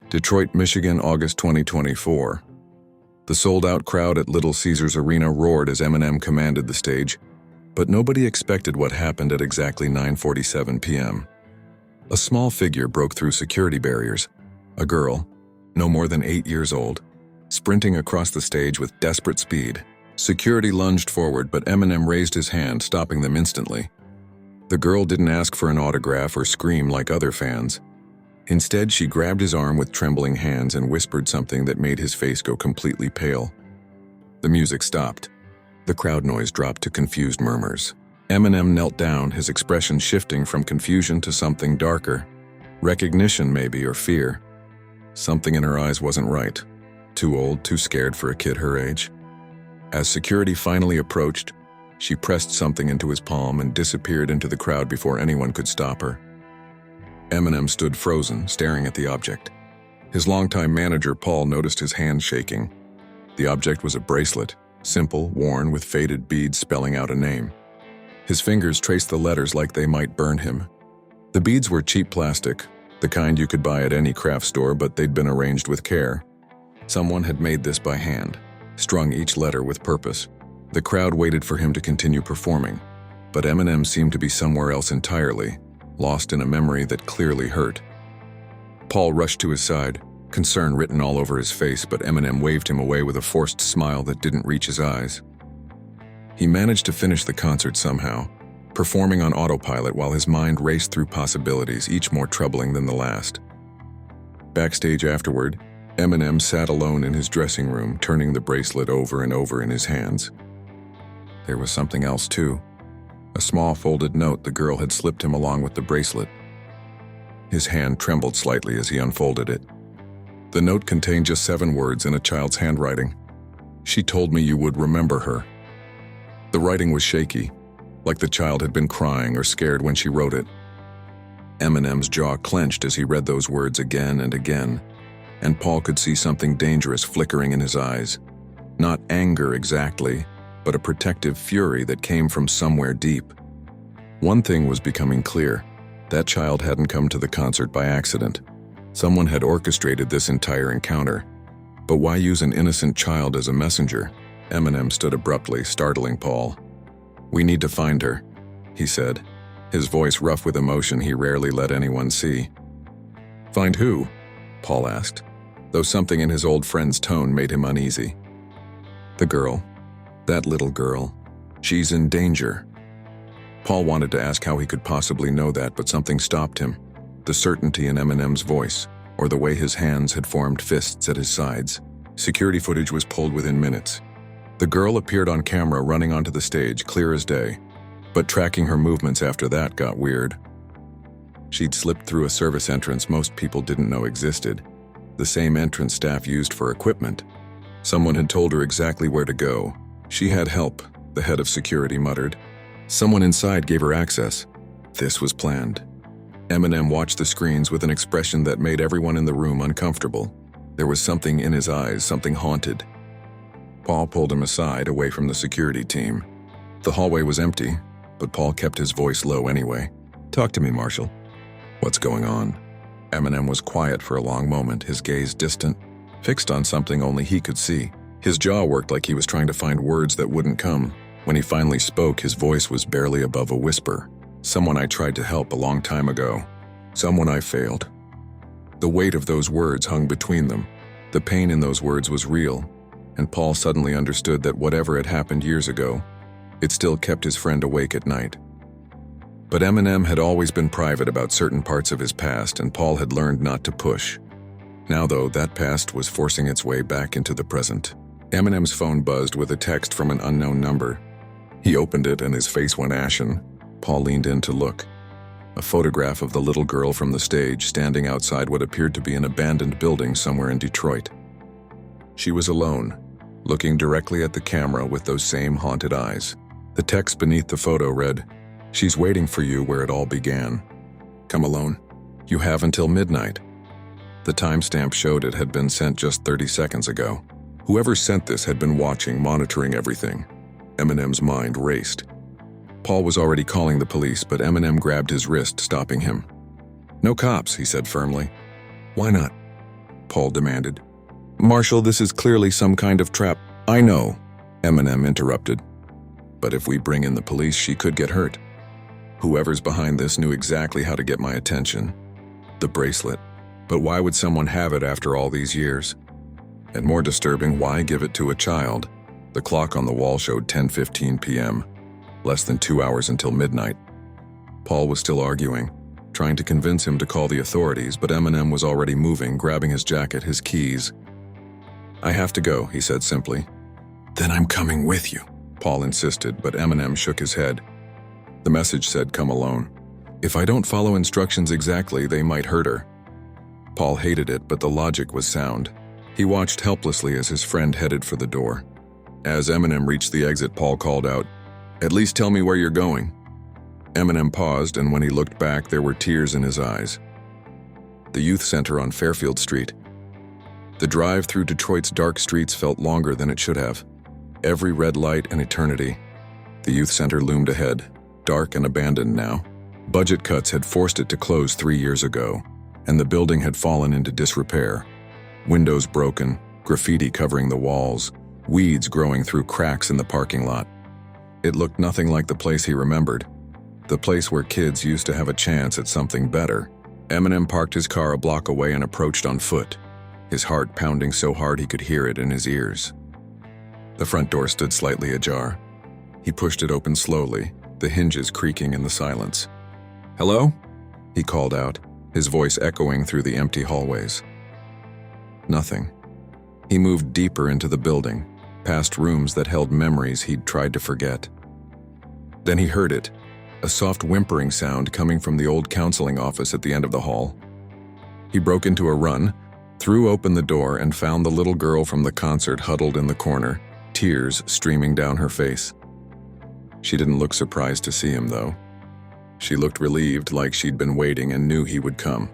Detroit, Michigan, August 2024. The sold-out crowd at Little Caesars Arena roared as Eminem commanded the stage, but nobody expected what happened at exactly 9:47 p.m. A small figure broke through security barriers, a girl, no more than 8 years old, sprinting across the stage with desperate speed. Security lunged forward, but Eminem raised his hand, stopping them instantly. The girl didn't ask for an autograph or scream like other fans. Instead, she grabbed his arm with trembling hands and whispered something that made his face go completely pale. The music stopped. The crowd noise dropped to confused murmurs. Eminem knelt down, his expression shifting from confusion to something darker. Recognition, maybe, or fear. Something in her eyes wasn't right. Too old, too scared for a kid her age. As security finally approached, she pressed something into his palm and disappeared into the crowd before anyone could stop her. Eminem stood frozen, staring at the object. His longtime manager, Paul, noticed his hand shaking. The object was a bracelet, simple, worn with faded beads spelling out a name. His fingers traced the letters like they might burn him. The beads were cheap plastic, the kind you could buy at any craft store, but they'd been arranged with care. Someone had made this by hand, strung each letter with purpose. The crowd waited for him to continue performing, but Eminem seemed to be somewhere else entirely, lost in a memory that clearly hurt. Paul rushed to his side, concern written all over his face, but Eminem waved him away with a forced smile that didn't reach his eyes. He managed to finish the concert somehow, performing on autopilot while his mind raced through possibilities, each more troubling than the last. Backstage afterward, Eminem sat alone in his dressing room, turning the bracelet over and over in his hands. There was something else too. A small folded note the girl had slipped him along with the bracelet. His hand trembled slightly as he unfolded it. The note contained just 7 words in a child's handwriting. "She told me you would remember her." The writing was shaky, like the child had been crying or scared when she wrote it. Eminem's jaw clenched as he read those words again and again, and Paul could see something dangerous flickering in his eyes. Not anger exactly, but a protective fury that came from somewhere deep. One thing was becoming clear. That child hadn't come to the concert by accident. Someone had orchestrated this entire encounter. But why use an innocent child as a messenger? Eminem stood abruptly, startling Paul. "We need to find her," he said, his voice rough with emotion he rarely let anyone see. "Find who?" Paul asked, though something in his old friend's tone made him uneasy. "The girl. That little girl. She's in danger." Paul wanted to ask how he could possibly know that, but something stopped him. The certainty in Eminem's voice, or the way his hands had formed fists at his sides. Security footage was pulled within minutes. The girl appeared on camera running onto the stage, clear as day. But tracking her movements after that got weird. She'd slipped through a service entrance most people didn't know existed. The same entrance staff used for equipment. Someone had told her exactly where to go. She had help, the head of security muttered. Someone inside gave her access. This was planned. Eminem watched the screens with an expression that made everyone in the room uncomfortable. There was something in his eyes, something haunted. Paul pulled him aside, away from the security team. The hallway was empty, but Paul kept his voice low anyway. "Talk to me, Marshall." "What's going on?" Eminem was quiet for a long moment, his gaze distant, fixed on something only he could see. His jaw worked like he was trying to find words that wouldn't come. When he finally spoke, his voice was barely above a whisper. "Someone I tried to help a long time ago. Someone I failed." The weight of those words hung between them. The pain in those words was real, and Paul suddenly understood that whatever had happened years ago, it still kept his friend awake at night. But Eminem had always been private about certain parts of his past, and Paul had learned not to push. Now, though, that past was forcing its way back into the present. Eminem's phone buzzed with a text from an unknown number. He opened it and his face went ashen. Paul leaned in to look. A photograph of the little girl from the stage standing outside what appeared to be an abandoned building somewhere in Detroit. She was alone, looking directly at the camera with those same haunted eyes. The text beneath the photo read, "She's waiting for you where it all began. Come alone. You have until midnight." The timestamp showed it had been sent just 30 seconds ago. Whoever sent this had been watching, monitoring everything. Eminem's mind raced. Paul was already calling the police, but Eminem grabbed his wrist, stopping him. "No cops," he said firmly. "Why not?" Paul demanded. "Marshall, this is clearly some kind of trap." "I know," Eminem interrupted. "But if we bring in the police, she could get hurt. Whoever's behind this knew exactly how to get my attention. The bracelet. But why would someone have it after all these years? And more disturbing, why give it to a child?" The clock on the wall showed 10:15 p.m., less than 2 hours until midnight. Paul was still arguing, trying to convince him to call the authorities, but Eminem was already moving, grabbing his jacket, his keys. "I have to go," he said simply. "Then I'm coming with you," Paul insisted, but Eminem shook his head. The message said, "Come alone. If I don't follow instructions exactly, they might hurt her." Paul hated it, but the logic was sound. He watched helplessly as his friend headed for the door. As Eminem reached the exit, Paul called out, "At least tell me where you're going." Eminem paused, and when he looked back, there were tears in his eyes. The youth center on Fairfield Street. The drive through Detroit's dark streets felt longer than it should have. Every red light an eternity. The youth center loomed ahead, dark and abandoned now. Budget cuts had forced it to close 3 years ago, and the building had fallen into disrepair. Windows broken, graffiti covering the walls, weeds growing through cracks in the parking lot. It looked nothing like the place he remembered, the place where kids used to have a chance at something better. Eminem parked his car a block away and approached on foot, his heart pounding so hard he could hear it in his ears. The front door stood slightly ajar. He pushed it open slowly, the hinges creaking in the silence. "Hello?" he called out, his voice echoing through the empty hallways. Nothing. He moved deeper into the building, past rooms that held memories he'd tried to forget. Then he heard it, a soft whimpering sound coming from the old counseling office at the end of the hall. He broke into a run, threw open the door, and found the little girl from the concert huddled in the corner, tears streaming down her face. She didn't look surprised to see him, though. She looked relieved, like she'd been waiting and knew he would come.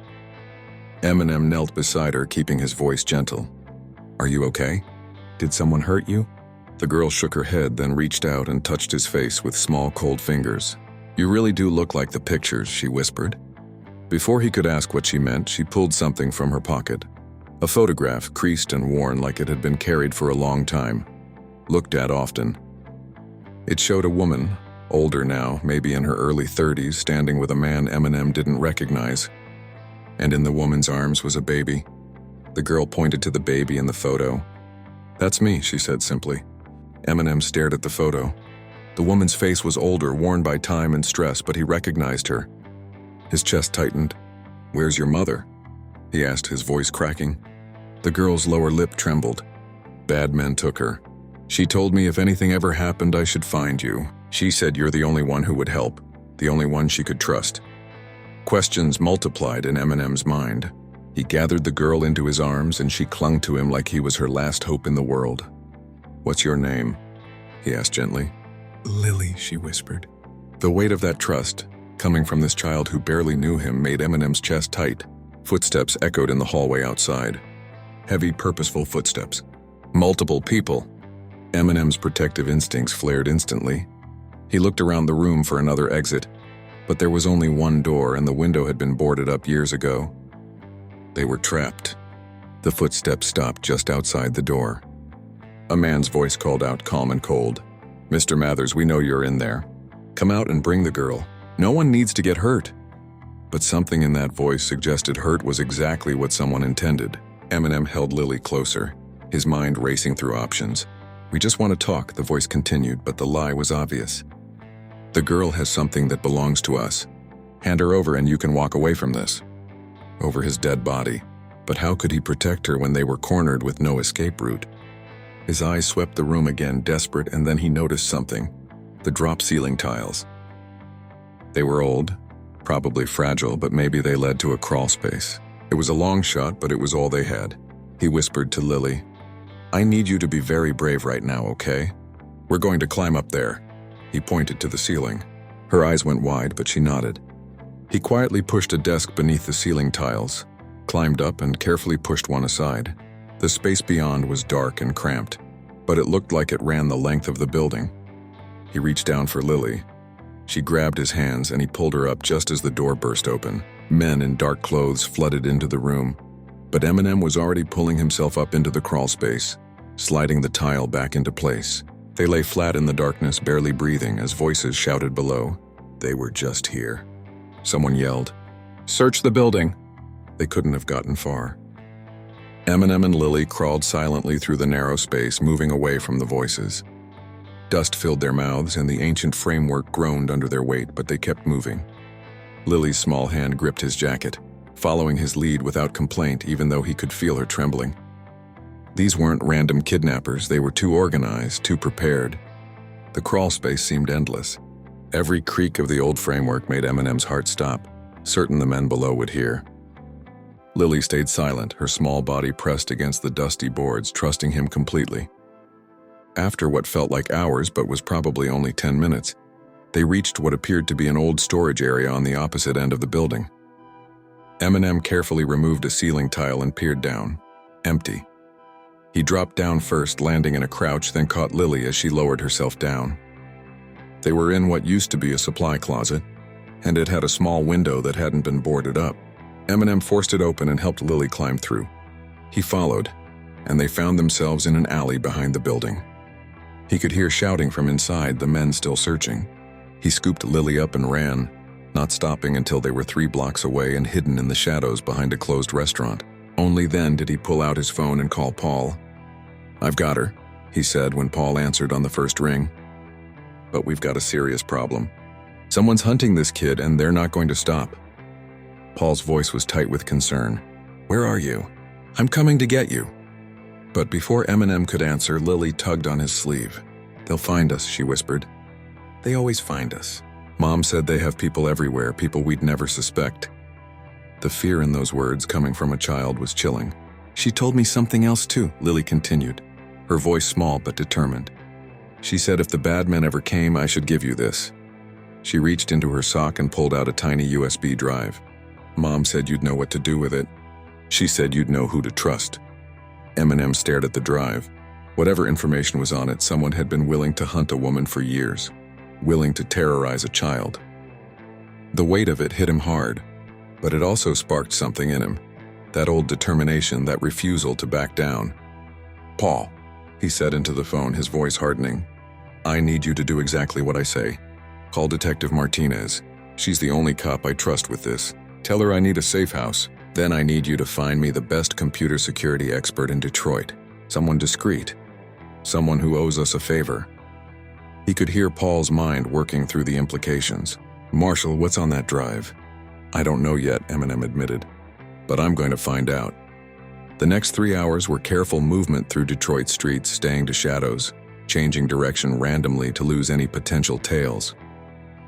Eminem knelt beside her, keeping his voice gentle. "Are you okay? Did someone hurt you?" The girl shook her head, then reached out and touched his face with small, cold fingers. "You really do look like the pictures," she whispered. Before he could ask what she meant, she pulled something from her pocket. A photograph, creased and worn like it had been carried for a long time, looked at often. It showed a woman, older now, maybe in her early 30s, standing with a man Eminem didn't recognize. And in the woman's arms was a baby. The girl pointed to the baby in the photo. "That's me," she said simply. Eminem stared at the photo. The woman's face was older, worn by time and stress, but he recognized her. His chest tightened. "Where's your mother?" he asked, his voice cracking. The girl's lower lip trembled. "Bad men took her. She told me if anything ever happened, I should find you. She said you're the only one who would help, the only one she could trust." Questions multiplied in Eminem's mind. He gathered the girl into his arms, and she clung to him like he was her last hope in the world. "What's your name?" he asked gently. "Lily," she whispered. The weight of that trust, coming from this child who barely knew him, made Eminem's chest tight. Footsteps echoed in the hallway outside. Heavy, purposeful footsteps. Multiple people. Eminem's protective instincts flared instantly. He looked around the room for another exit, but there was only one door, and the window had been boarded up years ago. They were trapped. The footsteps stopped just outside the door. A man's voice called out, calm and cold. "Mr. Mathers, we know you're in there. Come out and bring the girl. No one needs to get hurt." But something in that voice suggested hurt was exactly what someone intended. Eminem held Lily closer, his mind racing through options. "We just want to talk," the voice continued, but the lie was obvious. "The girl has something that belongs to us. Hand her over and you can walk away from this." Over his dead body. But how could he protect her when they were cornered with no escape route? His eyes swept the room again, desperate, and then he noticed something. The drop ceiling tiles. They were old, probably fragile, but maybe they led to a crawl space. It was a long shot, but it was all they had. He whispered to Lily, "I need you to be very brave right now, okay? We're going to climb up there." He pointed to the ceiling. Her eyes went wide, but she nodded. He quietly pushed a desk beneath the ceiling tiles, climbed up and carefully pushed one aside. The space beyond was dark and cramped, but it looked like it ran the length of the building. He reached down for Lily. She grabbed his hands and he pulled her up just as the door burst open. Men in dark clothes flooded into the room. But Eminem was already pulling himself up into the crawl space, sliding the tile back into place. They lay flat in the darkness, barely breathing, as voices shouted below. They were just here. Someone yelled, "Search the building!" They couldn't have gotten far. Eminem and Lily crawled silently through the narrow space, moving away from the voices. Dust filled their mouths, and the ancient framework groaned under their weight, but they kept moving. Lily's small hand gripped his jacket, following his lead without complaint, even though he could feel her trembling. These weren't random kidnappers. They were too organized, too prepared. The crawl space seemed endless. Every creak of the old framework made Eminem's heart stop, certain the men below would hear. Lily stayed silent, her small body pressed against the dusty boards, trusting him completely. After what felt like hours but was probably only 10 minutes, they reached what appeared to be an old storage area on the opposite end of the building. Eminem carefully removed a ceiling tile and peered down. Empty. He dropped down first, landing in a crouch, then caught Lily as she lowered herself down. They were in what used to be a supply closet, and it had a small window that hadn't been boarded up. Eminem forced it open and helped Lily climb through. He followed, and they found themselves in an alley behind the building. He could hear shouting from inside, the men still searching. He scooped Lily up and ran, not stopping until they were 3 blocks away and hidden in the shadows behind a closed restaurant. Only then did he pull out his phone and call Paul. "I've got her," he said when Paul answered on the first ring. "But we've got a serious problem. Someone's hunting this kid and they're not going to stop." Paul's voice was tight with concern. "Where are you?" "I'm coming to get you." But before Eminem could answer, Lily tugged on his sleeve. "They'll find us," she whispered. "They always find us. Mom said they have people everywhere, people we'd never suspect." The fear in those words, coming from a child, was chilling. "She told me something else too," Lily continued, her voice small but determined. "She said if the bad men ever came, I should give you this." She reached into her sock and pulled out a tiny USB drive. "Mom said you'd know what to do with it. She said you'd know who to trust." Eminem stared at the drive. Whatever information was on it, someone had been willing to hunt a woman for years, willing to terrorize a child. The weight of it hit him hard, but it also sparked something in him, that old determination, that refusal to back down. "Paul," he said into the phone, his voice hardening, "I need you to do exactly what I say. Call Detective Martinez. She's the only cop I trust with this. Tell her I need a safe house. Then I need you to find me the best computer security expert in Detroit. Someone discreet. Someone who owes us a favor." He could hear Paul's mind working through the implications. "Marshall, what's on that drive?" "I don't know yet," Eminem admitted. "But I'm going to find out." The next 3 hours were careful movement through Detroit streets, staying to shadows, changing direction randomly to lose any potential tails.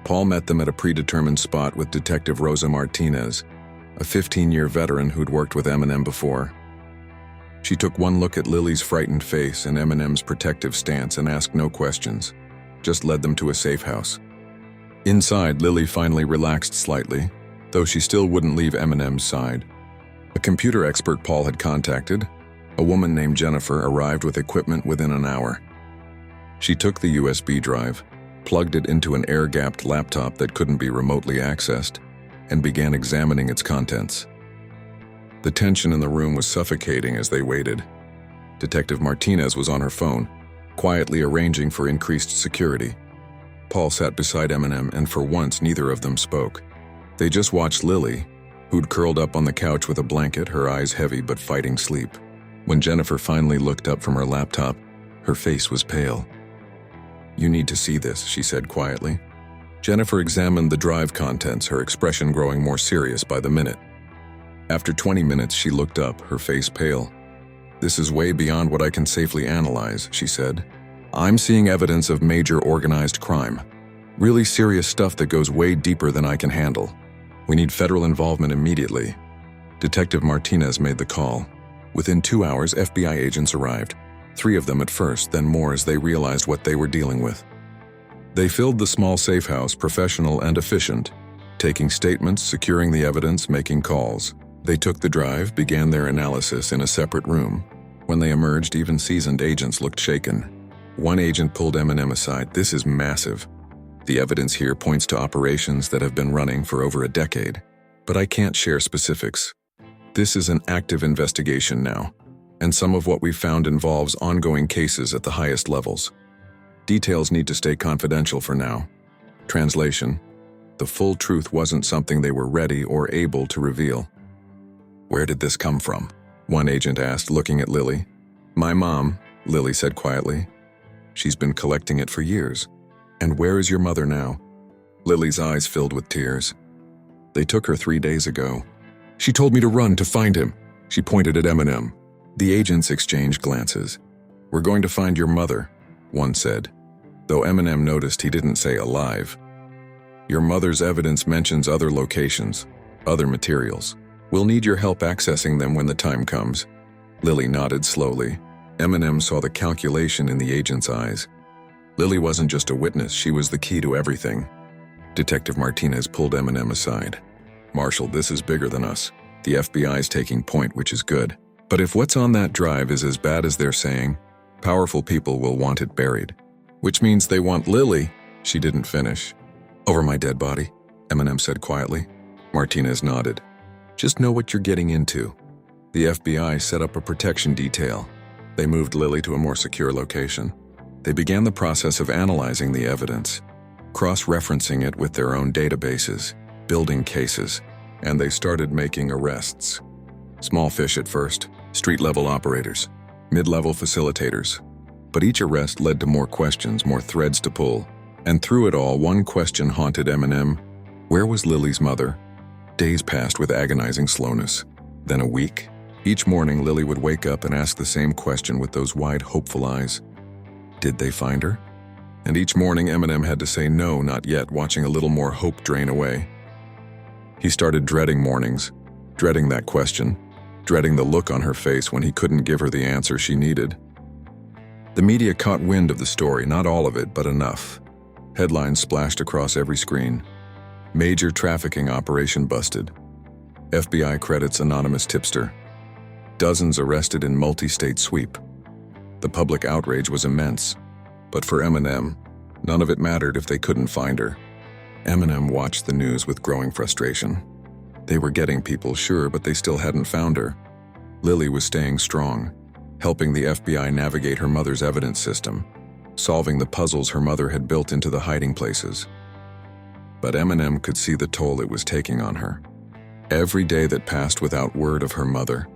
Paul met them at a predetermined spot with Detective Rosa Martinez, a 15-year veteran who'd worked with Eminem before. She took one look at Lily's frightened face and Eminem's protective stance and asked no questions, just led them to a safe house. Inside, Lily finally relaxed slightly, though she still wouldn't leave Eminem's side. A computer expert Paul had contacted, a woman named Jennifer, arrived with equipment within an hour. She took the USB drive, plugged it into an air-gapped laptop that couldn't be remotely accessed, and began examining its contents. The tension in the room was suffocating as they waited. Detective Martinez was on her phone, quietly arranging for increased security. Paul sat beside Eminem, and for once neither of them spoke. They just watched Lily, who'd curled up on the couch with a blanket, her eyes heavy but fighting sleep. When Jennifer finally looked up from her laptop, her face was pale. "You need to see this," she said quietly. Jennifer examined the drive contents, her expression growing more serious by the minute. After 20 minutes, she looked up, her face pale. "This is way beyond what I can safely analyze," she said. "I'm seeing evidence of major organized crime. Really serious stuff that goes way deeper than I can handle. We need federal involvement immediately." Detective Martinez made the call. Within 2 hours, FBI agents arrived. 3 of them at first, then more as they realized what they were dealing with. They filled the small safe house, professional and efficient, taking statements, securing the evidence, making calls. They took the drive, began their analysis in a separate room. When they emerged, even seasoned agents looked shaken. One agent pulled Eminem aside. "This is massive. The evidence here points to operations that have been running for over a decade, but I can't share specifics." This is an active investigation now, and some of what we've found involves ongoing cases at the highest levels. Details need to stay confidential for now. Translation: the full truth wasn't something they were ready or able to reveal. Where did this come from? One agent asked, looking at Lily. My mom, Lily said quietly. She's been collecting it for years. And where is your mother now? Lily's eyes filled with tears. They took her 3 days ago. She told me to run to find him. She pointed at Eminem. The agents exchanged glances. We're going to find your mother, one said, though Eminem noticed he didn't say alive. Your mother's evidence mentions other locations, other materials. We'll need your help accessing them when the time comes. Lily nodded slowly. Eminem saw the calculation in the agent's eyes. Lily wasn't just a witness, she was the key to everything. Detective Martinez pulled Eminem aside. Marshall, this is bigger than us. The FBI's taking point, which is good. But if what's on that drive is as bad as they're saying, powerful people will want it buried. Which means they want Lily. She didn't finish. Over my dead body, Eminem said quietly. Martinez nodded. Just know what you're getting into. The FBI set up a protection detail. They moved Lily to a more secure location. They began the process of analyzing the evidence, cross-referencing it with their own databases, building cases, and they started making arrests. Small fish at first, street-level operators, mid-level facilitators. But each arrest led to more questions, more threads to pull. And through it all, one question haunted Eminem. Where was Lily's mother? Days passed with agonizing slowness. Then a week. Each morning, Lily would wake up and ask the same question with those wide, hopeful eyes. Did they find her? And each morning, Eminem had to say no, not yet, watching a little more hope drain away. He started dreading mornings, dreading that question, dreading the look on her face when he couldn't give her the answer she needed. The media caught wind of the story, not all of it, but enough. Headlines splashed across every screen. Major trafficking operation busted. FBI credits anonymous tipster. Dozens arrested in multi-state sweep. The public outrage was immense. But for Eminem, none of it mattered if they couldn't find her. Eminem watched the news with growing frustration. They were getting people, sure, but they still hadn't found her. Lily was staying strong, helping the FBI navigate her mother's evidence system, solving the puzzles her mother had built into the hiding places. But Eminem could see the toll it was taking on her. Every day that passed without word of her mother,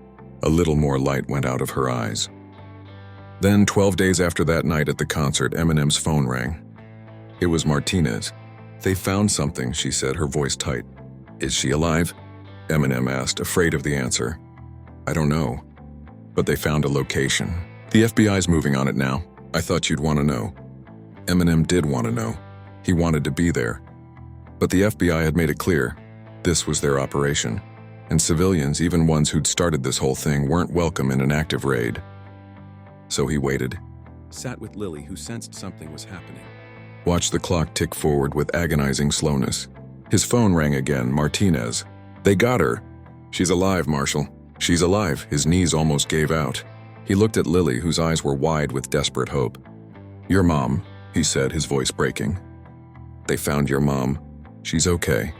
a little more light went out of her eyes. Then, 12 days after that night at the concert, Eminem's phone rang. It was Martinez. They found something, she said, her voice tight. Is she alive? Eminem asked, afraid of the answer. I don't know. But they found a location. The FBI's moving on it now. I thought you'd want to know. Eminem did want to know. He wanted to be there. But the FBI had made it clear, this was their operation. And civilians, even ones who'd started this whole thing, weren't welcome in an active raid. So he waited. Sat with Lily, who sensed something was happening. Watched the clock tick forward with agonizing slowness. His phone rang again. Martinez. They got her. She's alive, Marshall. She's alive. His knees almost gave out. He looked at Lily, whose eyes were wide with desperate hope. Your mom, he said, his voice breaking. They found your mom. She's okay.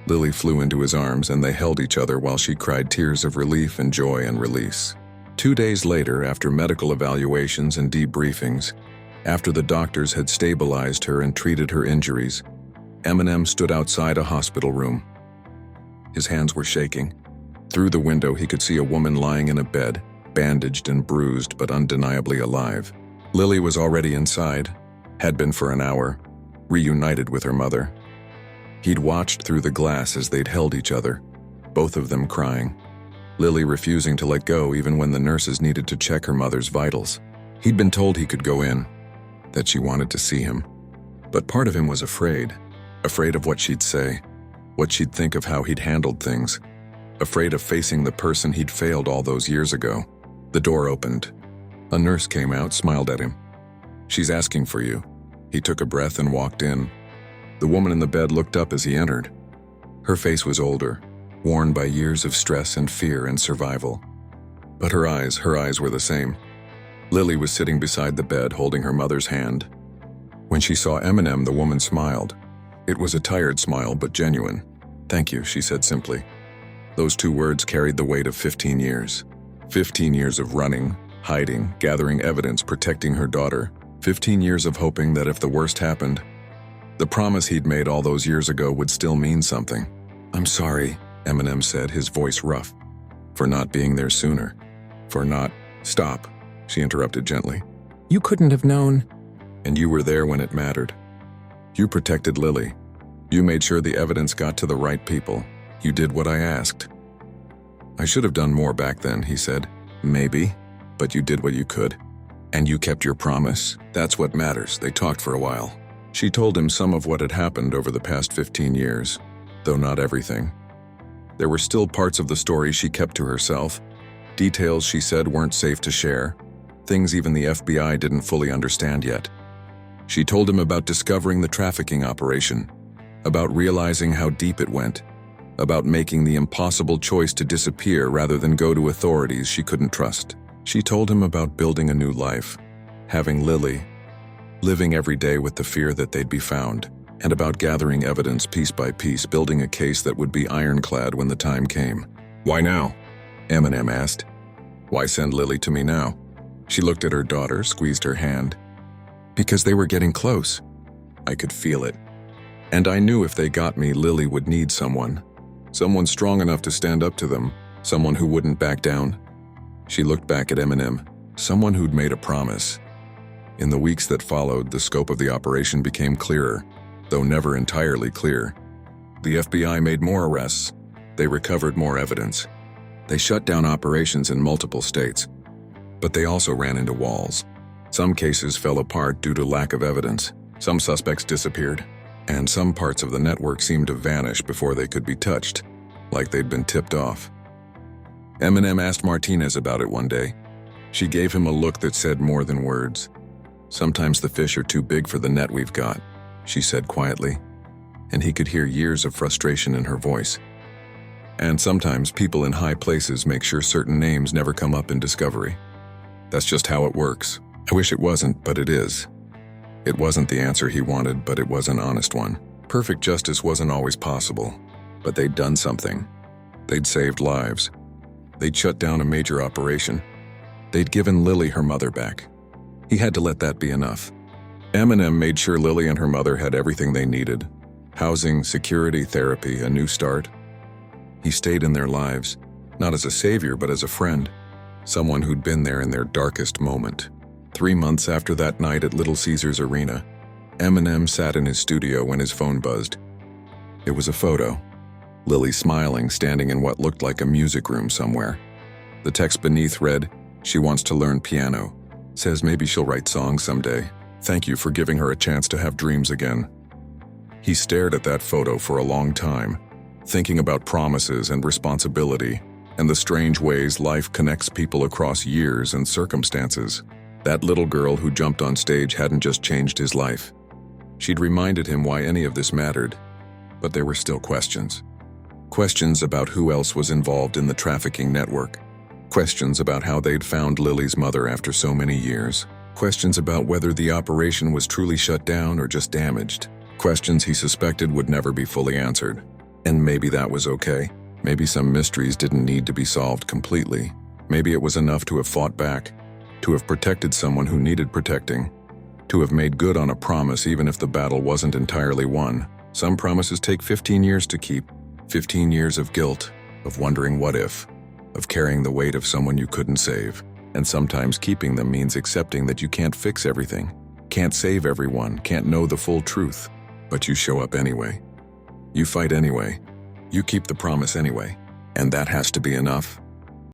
Lily flew into his arms and they held each other while she cried tears of relief and joy and release. 2 days later, after medical evaluations and debriefings, after the doctors had stabilized her and treated her injuries, Eminem stood outside a hospital room. His hands were shaking. Through the window, he could see a woman lying in a bed, bandaged and bruised but undeniably alive. Lily was already inside, had been for an hour, reunited with her mother. He'd watched through the glass as they'd held each other, both of them crying. Lily refusing to let go even when the nurses needed to check her mother's vitals. He'd been told he could go in, that she wanted to see him. But part of him was afraid of what she'd say, what she'd think of how he'd handled things, afraid of facing the person he'd failed all those years ago. The door opened. A nurse came out, smiled at him. She's asking for you. He took a breath and walked in. The woman in the bed looked up as he entered. Her face was older, worn by years of stress and fear and survival. But her eyes were the same. Lily was sitting beside the bed holding her mother's hand. When she saw Eminem, the woman smiled. It was a tired smile, but genuine. Thank you, she said simply. Those two words carried the weight of 15 years. 15 years of running, hiding, gathering evidence, protecting her daughter. 15 years of hoping that if the worst happened, the promise he'd made all those years ago would still mean something. "I'm sorry," Eminem said, his voice rough, "for not being there sooner. For not—" "Stop," she interrupted gently. "You couldn't have known." "And you were there when it mattered. You protected Lily. You made sure the evidence got to the right people. You did what I asked." "I should have done more back then," he said. "Maybe, but you did what you could. And you kept your promise. That's what matters." They talked for a while. She told him some of what had happened over the past 15 years, though not everything. There were still parts of the story she kept to herself, details she said weren't safe to share, things even the FBI didn't fully understand yet. She told him about discovering the trafficking operation, about realizing how deep it went, about making the impossible choice to disappear rather than go to authorities she couldn't trust. She told him about building a new life, having Lily, living every day with the fear that they'd be found, and about gathering evidence piece by piece, building a case that would be ironclad when the time came. "Why now?" Eminem asked. "Why send Lily to me now?" She looked at her daughter, squeezed her hand. "Because they were getting close. I could feel it. And I knew if they got me, Lily would need someone. Someone strong enough to stand up to them, someone who wouldn't back down." She looked back at Eminem, someone who'd made a promise. In the weeks that followed, the scope of the operation became clearer, though never entirely clear. The FBI made more arrests. They recovered more evidence. They shut down operations in multiple states. But they also ran into walls. Some cases fell apart due to lack of evidence. Some suspects disappeared. And some parts of the network seemed to vanish before they could be touched, like they'd been tipped off. Eminem asked Martinez about it one day. She gave him a look that said more than words. "Sometimes the fish are too big for the net we've got," she said quietly, and he could hear years of frustration in her voice. "And sometimes people in high places make sure certain names never come up in discovery. That's just how it works. I wish it wasn't, but it is." It wasn't the answer he wanted, but it was an honest one. Perfect justice wasn't always possible, but they'd done something. They'd saved lives. They'd shut down a major operation. They'd given Lily her mother back. He had to let that be enough. Eminem made sure Lily and her mother had everything they needed: housing, security, therapy, a new start. He stayed in their lives, not as a savior, but as a friend, someone who'd been there in their darkest moment. 3 months after that night at Little Caesars Arena, Eminem sat in his studio when his phone buzzed. It was a photo. Lily smiling, standing in what looked like a music room somewhere. The text beneath read, "She wants to learn piano. Says maybe she'll write songs someday. Thank you for giving her a chance to have dreams again." He stared at that photo for a long time, thinking about promises and responsibility, and the strange ways life connects people across years and circumstances. That little girl who jumped on stage hadn't just changed his life. She'd reminded him why any of this mattered, but there were still questions. Questions about who else was involved in the trafficking network. Questions about how they'd found Lily's mother after so many years. Questions about whether the operation was truly shut down or just damaged. Questions he suspected would never be fully answered. And maybe that was okay. Maybe some mysteries didn't need to be solved completely. Maybe it was enough to have fought back, to have protected someone who needed protecting, to have made good on a promise even if the battle wasn't entirely won. Some promises take 15 years to keep. 15 years of guilt, of wondering what if, of carrying the weight of someone you couldn't save. And sometimes keeping them means accepting that you can't fix everything, can't save everyone, can't know the full truth. But you show up anyway. You fight anyway. You keep the promise anyway. And that has to be enough.